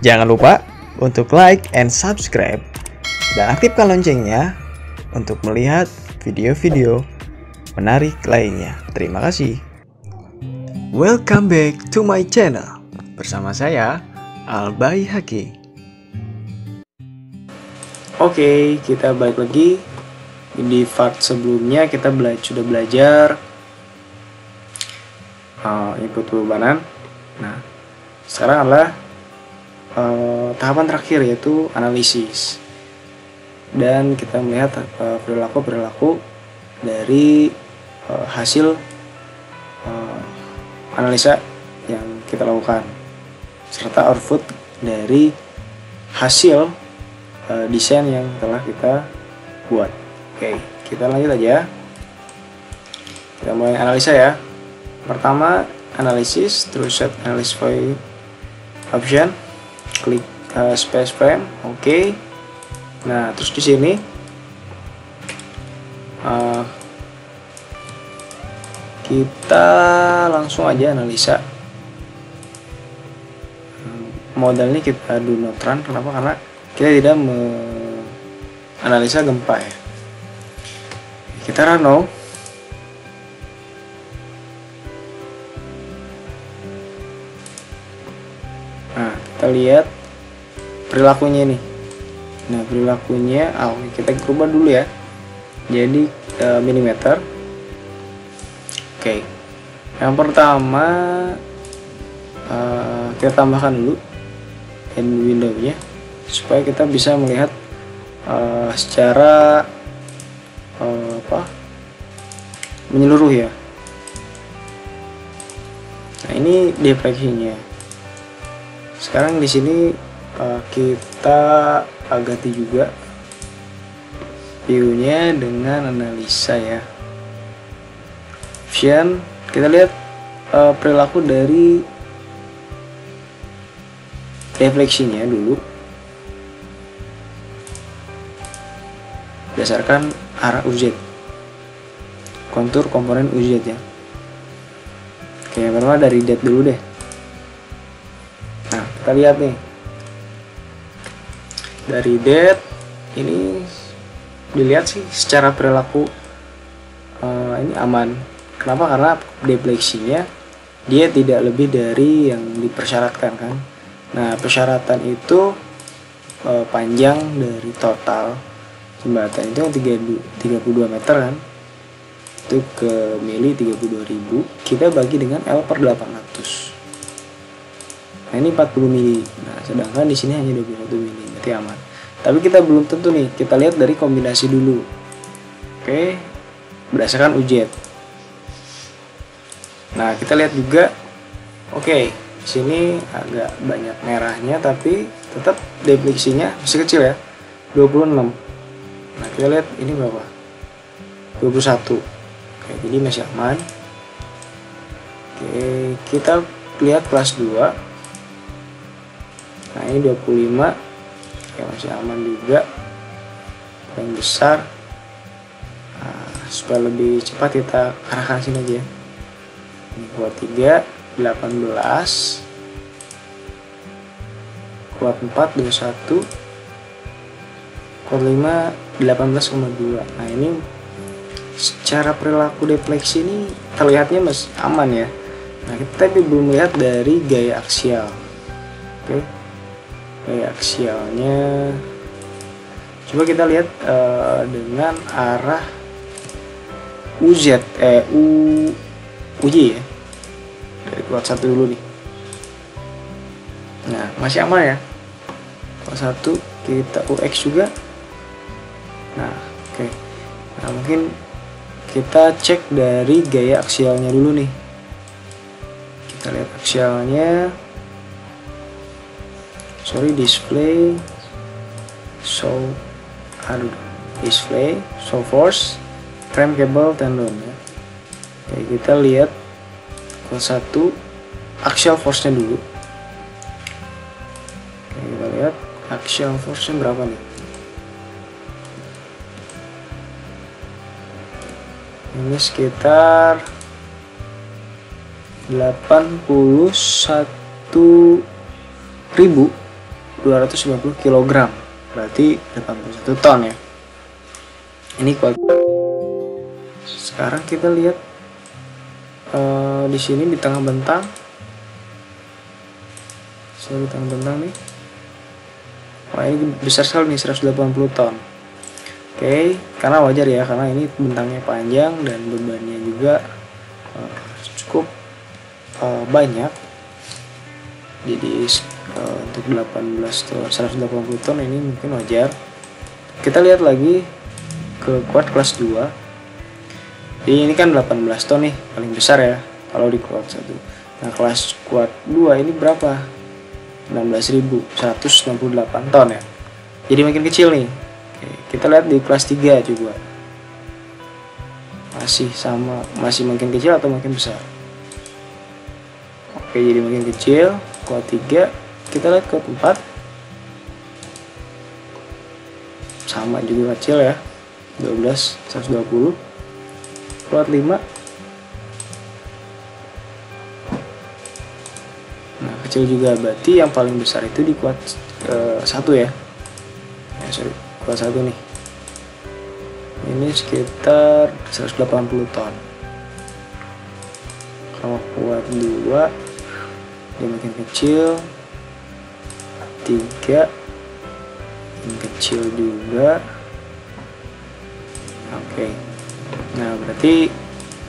Jangan lupa untuk like and subscribe dan aktifkan loncengnya untuk melihat video-video menarik lainnya. Terima kasih. Welcome back to my channel. Bersama saya Albai Haki. Oke, kita balik lagi. Di part sebelumnya kita sudah belajar input perubahan. Nah, sekarang adalah tahapan terakhir, yaitu analisis. Dan kita melihat perilaku dari hasil analisa yang kita lakukan, serta output dari hasil desain yang telah kita buat. Oke, kita lanjut aja. Kita mulai analisa ya. Pertama, analisis, terus set analysis point option, klik space frame. Oke. Nah, terus di sini kita langsung aja analisa. Modal ini kita do not run. Kenapa? Karena kita tidak menganalisa gempa ya. Kita run now. Nah, kita lihat perilakunya ini. Nah, perilakunya kita ubah dulu ya. Jadi milimeter. Oke. Yang pertama kita tambahkan dulu end window-nya supaya kita bisa melihat secara menyeluruh ya. Nah, ini defleksinya. Sekarang di sini kita ganti juga view-nya dengan analisa ya. Option, kita lihat perilaku dari defleksinya dulu berdasarkan arah UZ, kontur komponen UZ ya. Oke, yang pertama dari date dulu deh. Nah, kita lihat nih, dari date ini dilihat sih secara perilaku ini aman. Kenapa? Karena defleksinya dia tidak lebih dari yang dipersyaratkan kan. Nah, persyaratan itu panjang dari total jembatan itu 32 meter kan, itu ke mili 32.000, kita bagi dengan L per 800. Nah, ini 40 mili. Nah, sedangkan di sini hanya 21 mili, berarti aman. Tapi kita belum tentu nih, kita lihat dari kombinasi dulu. Oke, berdasarkan UZ. Nah, kita lihat juga, oke, di sini agak banyak merahnya, tapi tetap defleksinya masih kecil ya, 26. Nah, kita lihat ini berapa? 21. Oke, jadi masih aman. Oke, kita lihat kelas 2. Nah, ini 25. Oke, masih aman juga. Yang besar. Nah, supaya lebih cepat kita arahkan sini aja. Ini kuat 3, 18. Kuat 4, 21. Kuat 5, 18,2. Nah, ini secara perilaku defleksi ini terlihatnya masih aman ya. Nah, kita tapi belum melihat dari gaya aksial. Oke, gaya aksialnya coba kita lihat dengan arah UZ UJ ya, dari kuat 1 dulu nih. Nah, masih aman ya. Kuat 1 kita UX juga. Nah, oke. Nah, mungkin kita cek dari gaya aksialnya dulu nih. Kita lihat aksialnya. Display show force, frame cable tendon ya. Oke, kita lihat kelas 1 axial force-nya dulu. Oke, kita lihat axial force-nya berapa nih. Ini sekitar 81.000 290 kg, berarti 81 ton ya. Ini kuat. Sekarang kita lihat di sini di tengah bentang. Di tengah bentang nih. Wah, ini besar sekali nih, 180 ton. Oke, karena wajar ya, karena ini bentangnya panjang dan bebannya juga cukup banyak. Jadi untuk 18 ton, 180 ton ini mungkin wajar. Kita lihat lagi ke quad kelas 2. Jadi ini kan 18 ton nih, paling besar ya kalau di quad 1. Nah, kelas quad 2 ini berapa? 16.168 ton ya. Jadi makin kecil nih. Oke, kita lihat di kelas 3 juga. Masih sama, masih makin kecil atau makin besar? Oke, jadi makin kecil. Quad 3, kita lihat quad 4. Sama juga kecil ya. 12, 120. Quad 5. Nah, kecil juga, berarti yang paling besar itu di quad 1 ya. Quad 1 nih. Ini sekitar 180 ton. Kalau quad 2 dia makin kecil. 3 yang kecil juga. Oke. Nah, berarti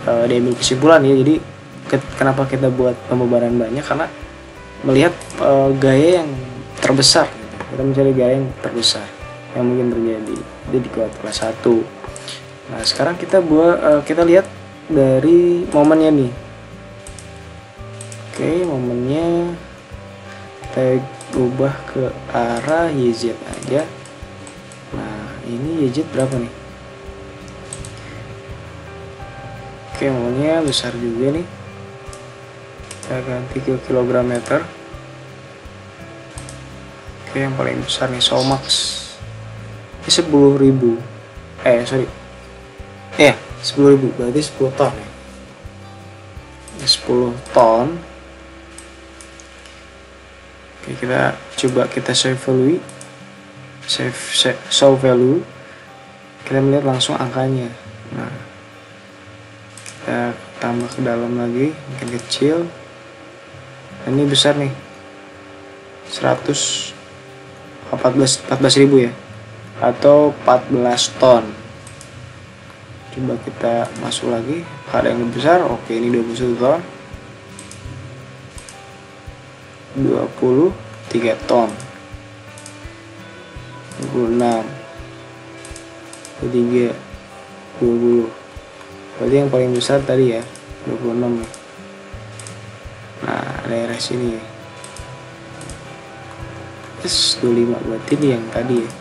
diambil kesimpulan ya. Jadi kenapa kita buat pembebanan banyak, karena melihat gaya yang terbesar gitu. Kita mencari gaya yang terbesar yang mungkin terjadi di kelas 1. Nah, sekarang kita kita lihat dari momennya nih. Oke, momennya kita ubah ke arah YZ aja. Nah, ini YZ berapa nih? Oke, momennya besar juga nih. Kita ganti ke kilogram meter. Oke, yang paling besar nih Somax. Ini 10.000. 10.000, berarti 10 ton ya. Ini 10 ton. Oke, kita coba kita save value. Show value. Kita melihat langsung angkanya. Nah, kita tambah ke dalam lagi, makin kecil. Ini besar nih, 14.000 ya, atau 14 ton. Coba kita masuk lagi, ada yang lebih besar. Oke, ini 21 ton, 23 ton, 26, 23, 20. Berarti yang paling besar tadi ya 26 nih. Nah, daerah sini ya. Terus 25, berarti ini yang tadi ya.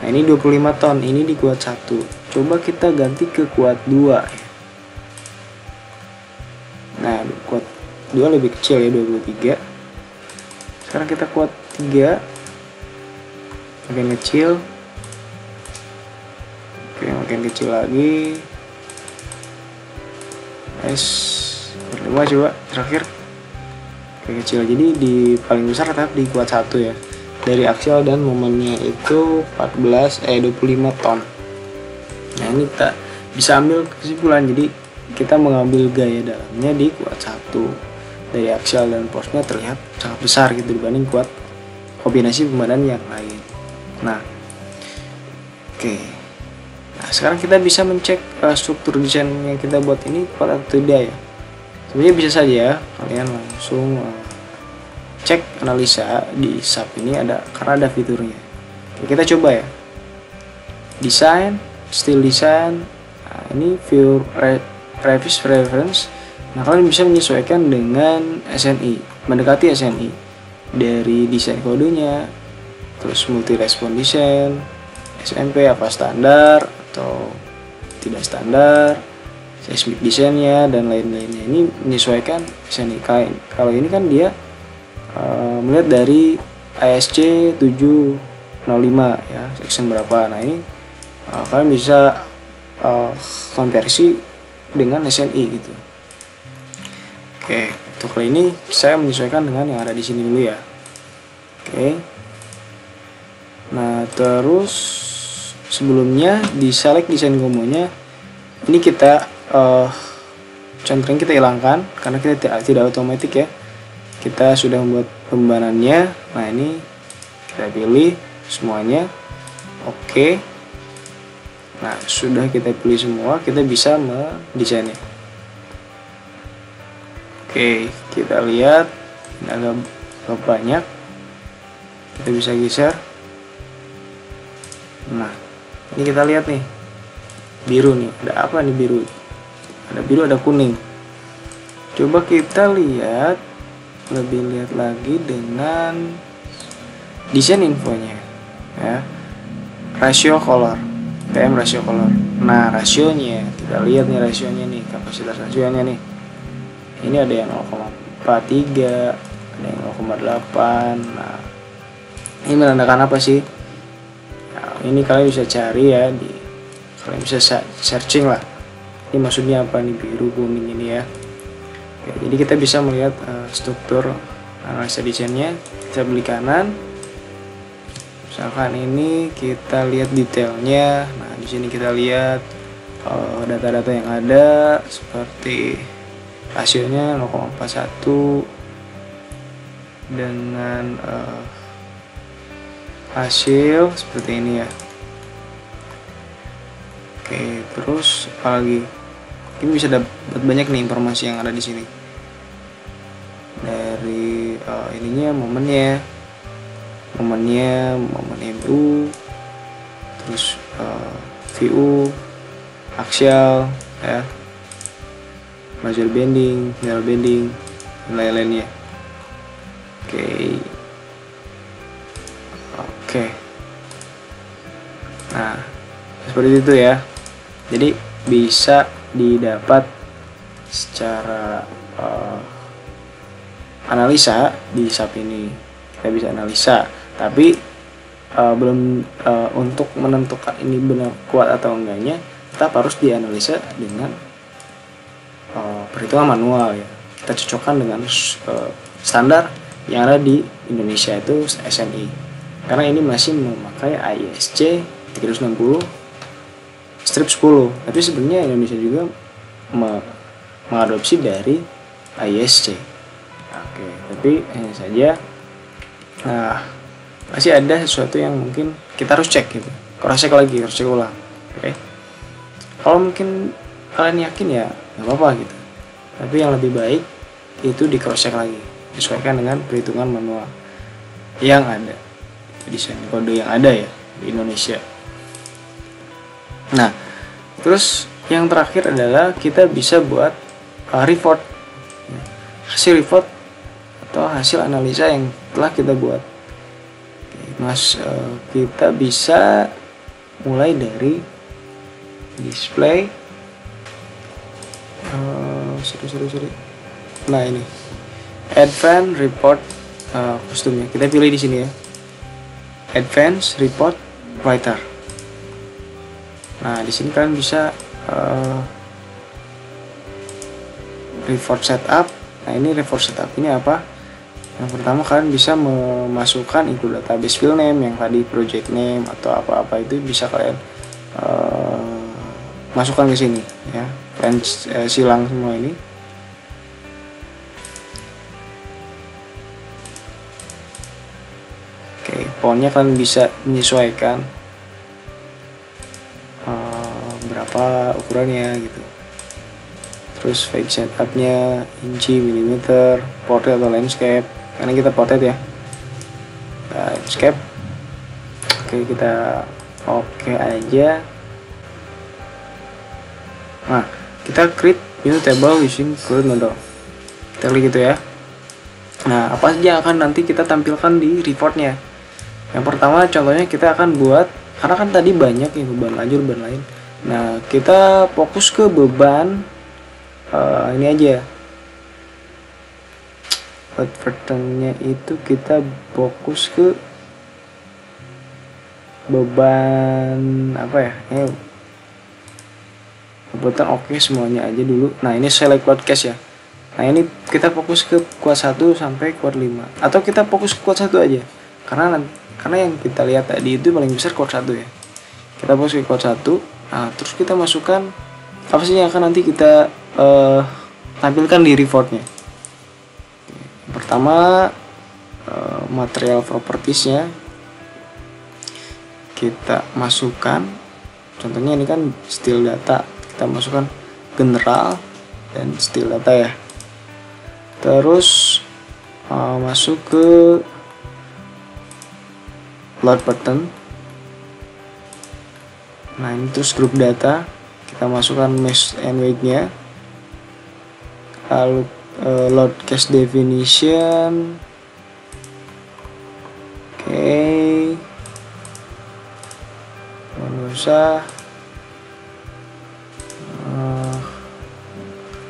Nah, ini 25 ton, ini di quad 1. Coba kita ganti ke quad 2 ya. Nah, quad 2 lebih kecil ya, 23. Sekarang kita quad 3. Makin kecil. Oke, makin kecil lagi. Quad 5 coba terakhir. Oke, kecil. Jadi di paling besar tetap di quad 1 ya. Dari aksial dan momennya itu 25 ton. Nah, ini kita bisa ambil kesimpulan. Jadi kita mengambil gaya dalamnya di quad 1. Dari aksial dan force-nya terlihat sangat besar gitu dibanding quad kombinasi pembadan yang lain. Nah, oke. Nah, sekarang kita bisa mencek struktur desain yang kita buat ini kuat atau tidak ya. Sebenarnya bisa saja kalian langsung cek analisa di SAP ini, karena ada fiturnya. Oke, kita coba ya. Desain, style design. Nah, ini view previous reference. Nah, kalian bisa menyesuaikan dengan SNI, mendekati SNI dari desain kodenya, terus multi respon desain, SMP apa standar atau tidak standar, seismic desainnya dan lain-lainnya. Ini menyesuaikan SNI. Kalau ini kan dia melihat dari ISC 705 ya, section berapa. Nah, ini kalian bisa konversi dengan SNI gitu. Oke, untuk kali ini saya menyesuaikan dengan yang ada di sini dulu ya. Oke, Nah terus sebelumnya di select desain combonya ini kita contreng kita hilangkan karena kita tidak otomatis ya, kita sudah membuat pembebanannya. Nah ini kita pilih semuanya, oke. Nah sudah kita pilih semua, kita bisa mendesainnya. Oke, kita lihat ini agak banyak, kita bisa geser. Nah ini kita lihat nih, biru nih, ada apa nih biru? Ada biru, ada kuning. Coba kita lihat lagi dengan desain infonya ya, rasio color, PM rasio color. Nah rasionya, kita lihat nih rasionya nih, kapasitas rasionya nih. Ini ada yang 0,43, ada yang 0,8. Nah ini menandakan apa sih? Nah, ini kalian bisa cari ya, kalian bisa searching lah. Ini maksudnya apa nih biru kuning ini ya. Oke, jadi kita bisa melihat struktur analisa desainnya. Kita beli kanan. Misalkan ini kita lihat detailnya. Nah di sini kita lihat data-data yang ada seperti rasionya 0,41 dengan hasil seperti ini ya. Oke, terus apalagi? Ini bisa dapat banyak nih informasi yang ada di sini. Dari ininya, momennya, momen MU, terus VU, aksial, ya, major bending, middle bending, dan lain-lainnya. Oke. Nah, seperti itu ya. Jadi bisa didapat secara analisa di SAP ini. Kita bisa analisa, tapi belum untuk menentukan ini benar kuat atau enggaknya, tetap harus dianalisa dengan perhitungan manual ya. Kita cocokkan dengan standar yang ada di Indonesia itu SNI. Karena ini masih memakai ISC 360 strip 10, tapi sebenarnya Indonesia juga mengadopsi dari ISC. Oke, tapi hanya saja masih ada sesuatu yang mungkin kita harus cek gitu, cross check ulang. Oke, kalau mungkin kalian yakin ya nggak apa-apa gitu, tapi yang lebih baik itu di cross check lagi, disesuaikan dengan perhitungan manual yang ada, desain kode yang ada ya di Indonesia. Nah, terus yang terakhir adalah kita bisa buat report, hasil report atau hasil analisa yang telah kita buat. Kita bisa mulai dari display. Nah ini advanced report kostumnya. Kita pilih di sini ya, advanced report writer. Nah di sini kalian bisa report setup. Nah ini report setup ini apa? Yang pertama kalian bisa memasukkan include database file name yang tadi project name atau apa-apa itu bisa kalian masukkan ke sini ya. Kalian silang semua ini. Oke, fontnya kalian bisa menyesuaikan berapa ukurannya gitu. Terus file setupnya inci, milimeter, portrait atau landscape, karena kita portrait ya, landscape. Oke, kita oke aja. Nah kita create new table using current model, kita klik gitu ya. Nah apa saja akan nanti kita tampilkan di reportnya. Yang pertama contohnya kita akan buat, karena kan tadi banyak ya beban lajur, beban lain. Nah kita fokus ke beban ini aja, buat patternnya itu kita fokus ke beban apa ya, kebetulan oke semuanya aja dulu. Nah ini select podcast ya. Nah ini kita fokus ke kuat 1 sampai kuat 5, atau kita fokus ke kuat 1 aja, karena karena yang kita lihat tadi itu paling besar quote 1 ya. Kita fokus ke quote 1. Nah, terus kita masukkan apa sih yang akan nanti kita tampilkan di reportnya. Pertama, material propertiesnya kita masukkan. Contohnya ini kan style data, kita masukkan general dan style data ya. Terus masuk ke load pattern. Nah, ini terus group data, kita masukkan mesh and weight nya. Lalu load case definition. Oke, nggak usah.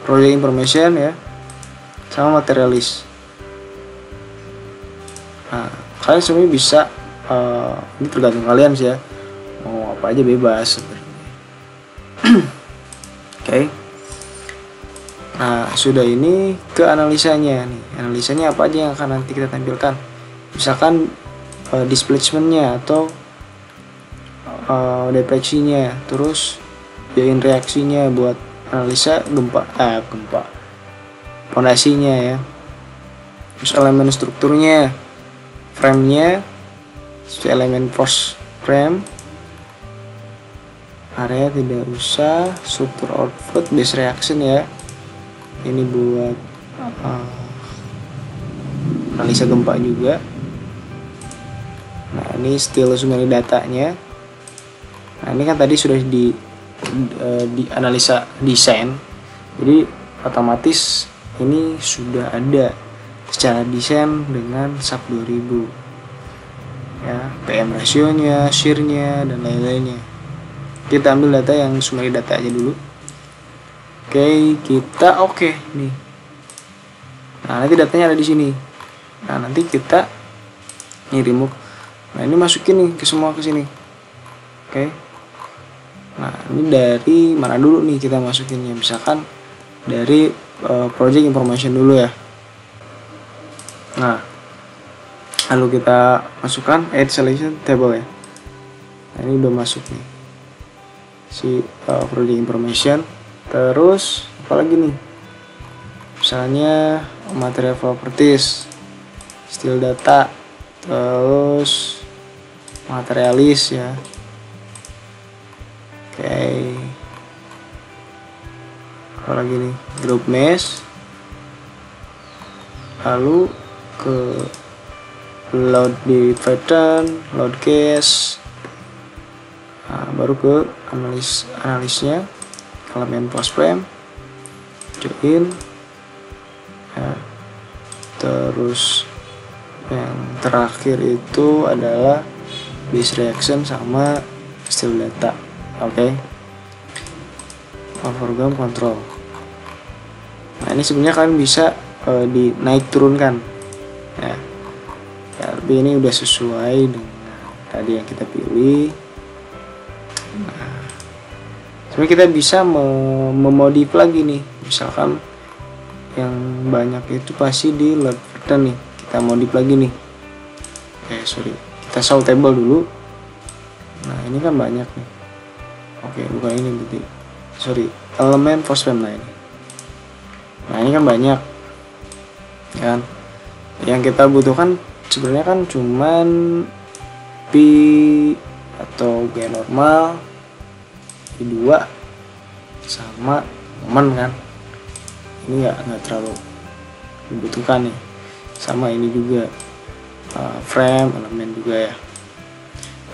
Project information ya, sama materialis. Nah, kalian semuanya bisa, ini tergantung kalian sih ya, mau apa aja bebas sebenarnya. Oke. Nah, sudah ini ke analisanya nih. Analisanya apa aja yang akan nanti kita tampilkan? Misalkan displacement-nya atau defleksinya, terus biayain reaksinya buat analisa gempa fondasinya ya. Terus elemen strukturnya, frame-nya, elemen force frame, area tidak usah, struktur output base reaction ya. Ini buat analisa gempa juga. Nah, ini still summary datanya. Nah, ini kan tadi sudah di analisa desain, jadi otomatis ini sudah ada secara desain dengan SAP 2000 ya, PM rasionya, shear-nya, dan lain-lainnya. Kita ambil data yang summary data aja dulu. Oke, kita oke nih. Nah, nanti datanya ada di sini. Nah, nanti kita remove. Nah, ini masukin nih ke semua ke sini. Oke. Nah, ini dari mana dulu nih kita masukinnya? Misalkan dari project information dulu ya. Nah, lalu kita masukkan add selection table ya. Nah, ini udah masuk nih si project information. Terus apa lagi nih? Misalnya material properties, style data, terus materialis ya. Oke. Apa lagi nih? Group mesh. Lalu ke load di pattern, load case. Nah, baru ke analisnya, elemen post frame, join ya. Terus yang terakhir itu adalah base reaction sama style data. Oke. Program control. Nah, ini sebenarnya kalian bisa dinaik turunkan ya. Tapi ini udah sesuai dengan tadi yang kita pilih. Nah, sebenarnya kita bisa memodif lagi nih. Misalkan yang banyak itu pasti di load pattern nih, kita modif lagi nih. Kita show table dulu. Nah, ini kan banyak nih. Oke, bukan ini berarti. Elemen force frame. Nah, ini kan banyak. Kan? Yang kita butuhkan sebenarnya kan cuman P atau G normal, P2 sama momen kan. Ini nggak terlalu dibutuhkan nih. Sama ini juga frame, elemen juga ya.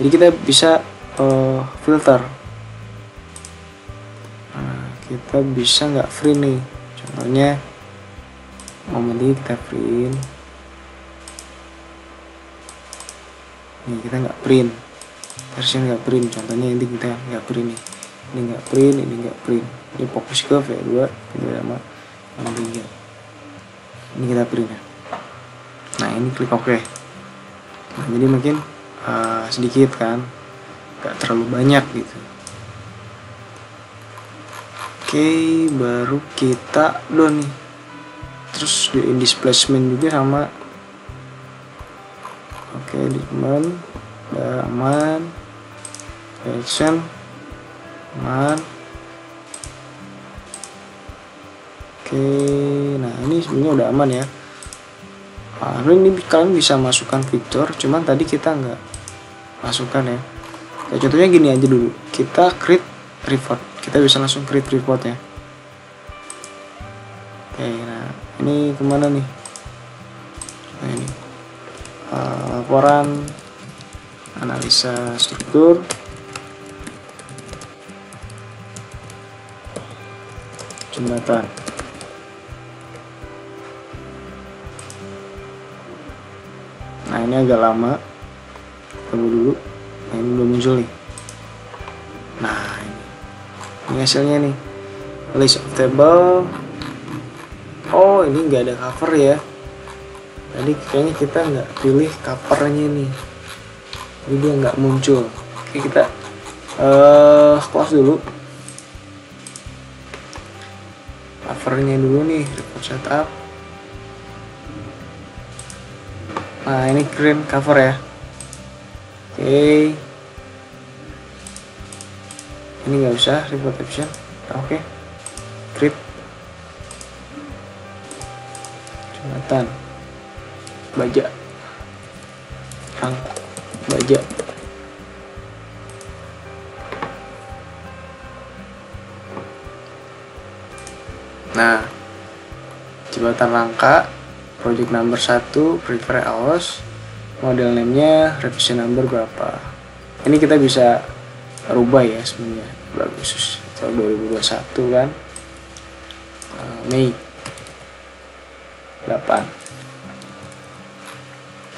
Jadi kita bisa filter. Nah, kita bisa nggak free nih. Contohnya momen ini kita print. Nih kita nggak print. Version nggak print. Contohnya ini kita nggak print nih. Ini nggak print, ini nggak print. Ini fokus ke V2 sama 63. Ini kita print ya. Nah, ini klik OK. Nah, jadi mungkin sedikit kan, nggak terlalu banyak gitu. Oke, baru kita down nih. Terus di displacement juga sama. Oke, Digman udah aman. Action aman. Oke, nah ini sebenarnya udah aman ya. Nah, ini kalian bisa masukkan fitur, cuman tadi kita nggak masukkan ya. Kayak contohnya gini aja dulu, kita create report, kita bisa langsung create report ya. Oke, nah ini kemana nih? Nah ini laporan analisa struktur. Jembatan. Nah ini agak lama, tunggu dulu. Nah ini belum muncul nih. Nah ini hasilnya nih, list of table. Oh ini nggak ada cover ya, tadi kayaknya kita nggak pilih covernya nih, jadi dia nggak muncul. Oke, kita close dulu covernya dulu nih, report setup. Nah ini green cover ya. Oke, ini nggak usah report option. Oke, create jembatan baja, baja. Nah, jembatan Rangka, project number 1, prefer hours, model name-nya, revision number berapa. Ini kita bisa rubah ya sebenarnya, Agustus tahun 2021 kan, Mei 8.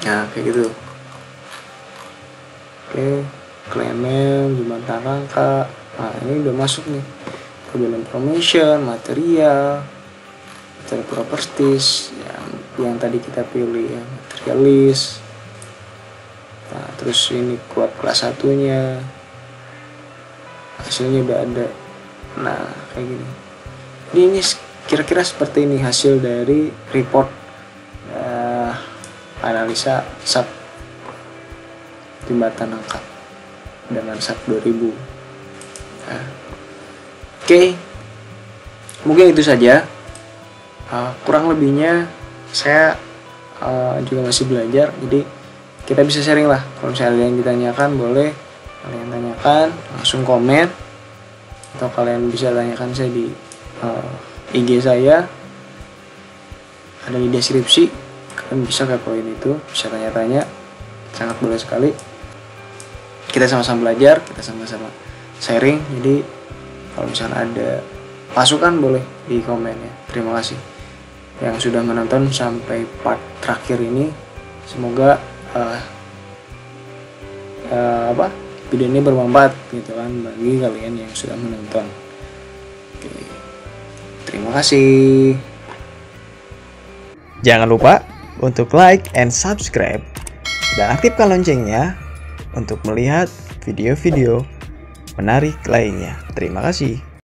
Nah kayak gitu. Oke, claimnya jembatan Rangka. Nah ini udah masuk nih, kemudian information, material properties yang tadi kita pilih ya, materialis. Nah terus ini kuat kelas 1-nya, hasilnya udah ada. Nah kayak gini. Ini kira-kira seperti ini hasil dari report analisa SAP jembatan Rangka dengan SAP 2000. Nah, Oke, mungkin itu saja. Kurang lebihnya saya juga masih belajar, jadi kita bisa sharing lah. Kalau misalnya ada yang ditanyakan, boleh kalian tanyakan, langsung komen, atau kalian bisa tanyakan saya di IG saya, ada di deskripsi. Kalian bisa kepoin itu, bisa tanya-tanya, sangat boleh sekali. Kita sama-sama belajar, kita sama-sama sharing. Jadi kalau misalnya ada masukan boleh di komen ya. Terima kasih yang sudah menonton sampai part terakhir ini. Semoga video ini bermanfaat gitu kan bagi kalian yang sudah menonton. Oke. Terima kasih. Jangan lupa untuk like and subscribe dan aktifkan loncengnya untuk melihat video-video menarik lainnya. Terima kasih.